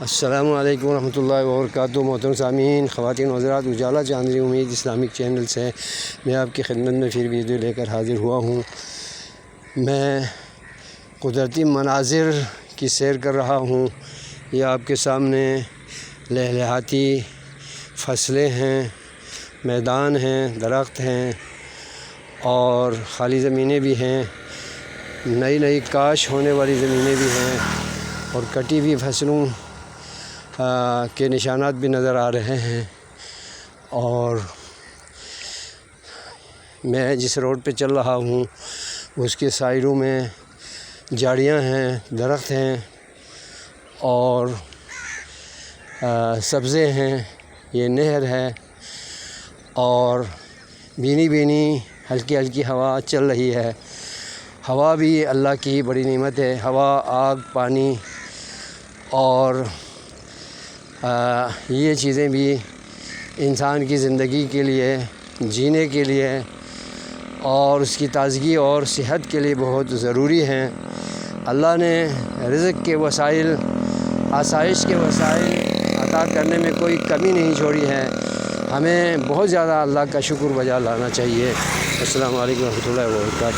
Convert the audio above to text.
السلام علیکم ورحمۃ اللہ وبرکاتہ۔ محترم سامعین، خواتین و حضرات، اجالا چاندنی امید اسلامک چینل سے میں آپ کی خدمت میں پھر ویڈیو لے کر حاضر ہوا ہوں۔ میں قدرتی مناظر کی سیر کر رہا ہوں۔ یہ آپ کے سامنے لہلہاتی فصلیں ہیں، میدان ہیں، درخت ہیں اور خالی زمینیں بھی ہیں، نئی کاشت ہونے والی زمینیں بھی ہیں اور کٹی ہوئی فصلوں کے نشانات بھی نظر آ رہے ہیں۔ اور میں جس روڈ پہ چل رہا ہوں اس کے سائڈوں میں جھاڑیاں ہیں، درخت ہیں اور سبزے ہیں۔ یہ نہر ہے اور بینی ہلکی ہوا چل رہی ہے۔ ہوا بھی اللہ کی بڑی نعمت ہے۔ ہوا، آگ، پانی اور یہ چیزیں بھی انسان کی زندگی کے لیے، جینے کے لیے اور اس کی تازگی اور صحت کے لیے بہت ضروری ہیں۔ اللہ نے رزق کے وسائل، آسائش کے وسائل عطا کرنے میں کوئی کمی نہیں چھوڑی ہے۔ ہمیں بہت زیادہ اللہ کا شکر بجا لانا چاہیے۔ السلام علیکم ورحمۃ اللہ وبرکاتہ۔